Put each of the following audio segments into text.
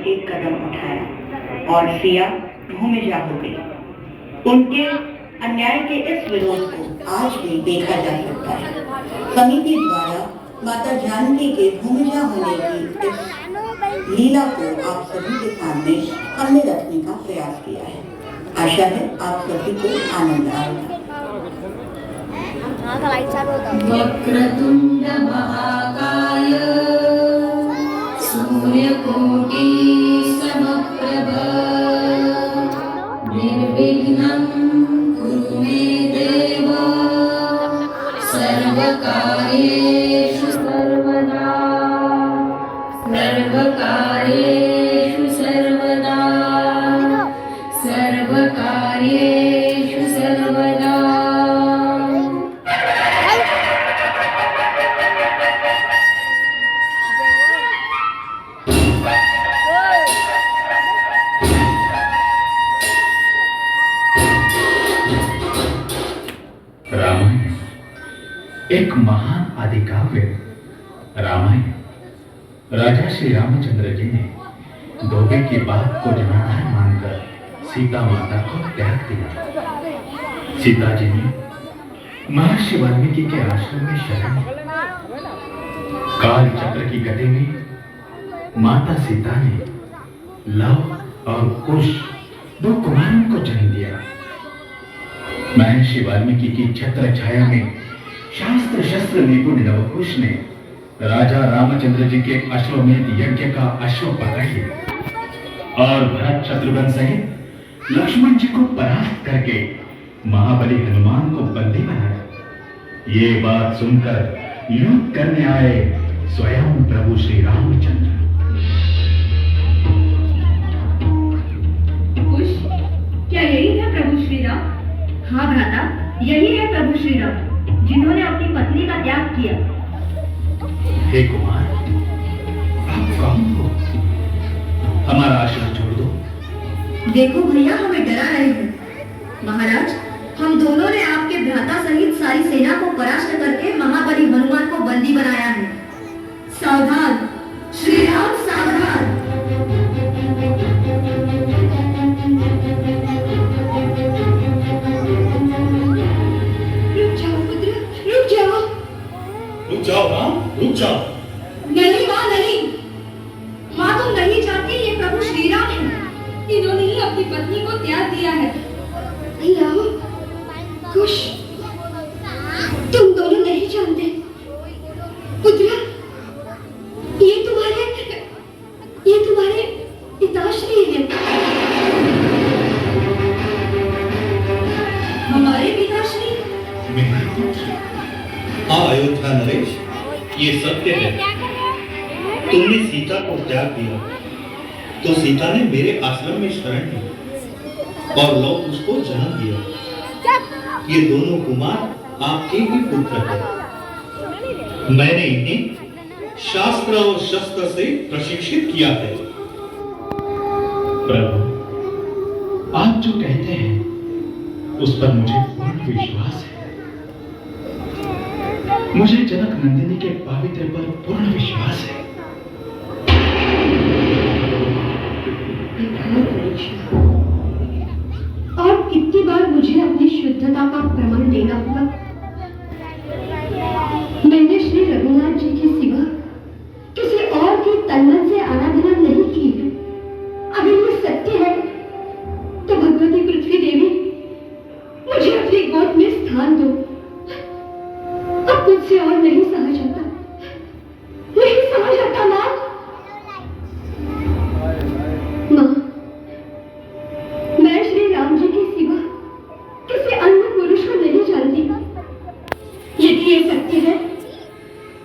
एक कदम उठाया और सिया भूमिजा हो गई। उनके अन्याय के इस विरोध को आज भी देखा जा सकता है। समिति द्वारा माता जानकी के भूमिजा होने की इस लीला को आप सभी के सामने हमने रखने का प्रयास किया है। आशा है आप सभी को आनंद आएगा। वक्रतुंड महाकाय सूर्यकोटि समप्रभ निर्विघ्नं कुरु मे देव सर्वकार्येषु सर्वदा सर्वकार्येषु सर्वदा सर्वकार्येषु सर्वदा। रामायण एक महान आदिकाव्य। रामायण राजा श्री रामचंद्र जी ने धोबे की बात को जनाधार मानकर सीता माता को त्याग दिया। सीता जी ने महर्षि वाल्मीकि के आश्रम में शरण ली। काल चक्र की गति में माता सीता ने लव और कुश दो कुमारों को जन्म दिया। महर्षि वाल्मीकि की छत्र छाया में शास्त्र शस्त्र निपुण लवकुश ने राजा रामचंद्र जी के अश्वमेध यज्ञ का अश्व पकड़ लिया और भरत शत्रुघ्न सहित लक्ष्मण जी को परास्त करके महाबली हनुमान को बंदी बनाया। ये बात सुनकर युद्ध करने आए स्वयं प्रभु श्री रामचंद्र। कुश, क्या यही है प्रभु श्री राम? हाँ भ्राता, यही है प्रभु श्री राम जिन्होंने अपनी पत्नी का त्याग किया। हे कुमार, आप कौन हो? हमारा आश्रम छोड़ दो। देखो भैया, हमें डरा रहे हैं। महाराज, हम दोनों ने आपके भ्राता सहित सारी सेना को परास्त करके महाबली हनुमान को बंदी बनाया है। सावधान श्री राम, सावधान। रुक जाओ राम, रुक जाओ। नहीं माँ, नहीं माँ, तुम नहीं जानती ये प्रभु श्री राम है। इन्होंने ही अपनी पत्नी को त्याग दिया है। लाओ, कुश, तुम दोनों नहीं जानते। पुत्रा, ये तुम्हारे पिताश्री हैं। हमारे पिताश्री? मेरे पुत्र। हाँ अयोध्या नरेश, ये सत्य है। तुमने सीता को त्याग दिया तो सीता ने मेरे आश्रम में शरण ली और लव उसको जन्म दिया। ये दोनों कुमार आपके ही पुत्र हैं। मैंने इन्हें शास्त्र और शस्त्र से प्रशिक्षित किया है। प्रभु, आप जो कहते हैं उस पर मुझे पूर्ण विश्वास है। मुझे जनक नंदिनी के पावित्र पर पूर्ण विश्वास है। और कितनी बार मुझे अपनी शुद्धता का प्रमाण देना होगा? मैंने श्री रघुनाथ जी के सिवा किसी और की तन से आराधना नहीं की है। अगर ये सत्य है तो भगवती पृथ्वी देवी, मुझे अपनी गोद में स्थान दो। अब मुझसे और नहीं सहा जाता, नहीं सहा जाता। माँ, मैं श्री राम जी के सिवा किसी अन्य पुरुष को नहीं जानती। यदि ये सत्य है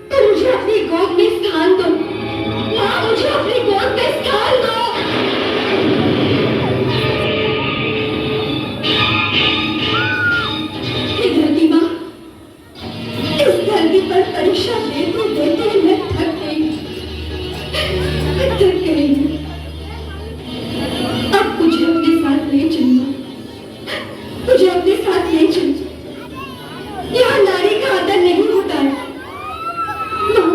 तो मुझे अपनी गोद में स्थान दो। माँ, मुझे अपनी गोद में स्थान दो। हे धरती माँ, इस धरती पर परीक्षा देते देते मैं थक गई। अब मुझे अपने साथ ले चलना, मुझे अपने साथ ले चल। यहाँ नारी का आदर नहीं होता है। माँ,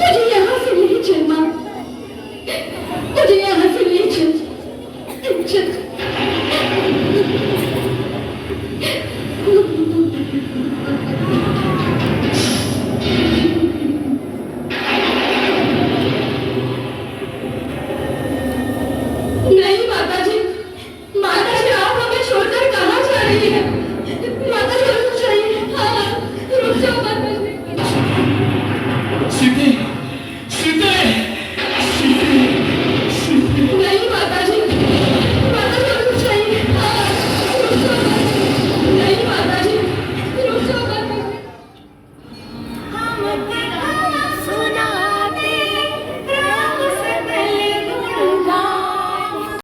मुझे यहाँ से नहीं चलना।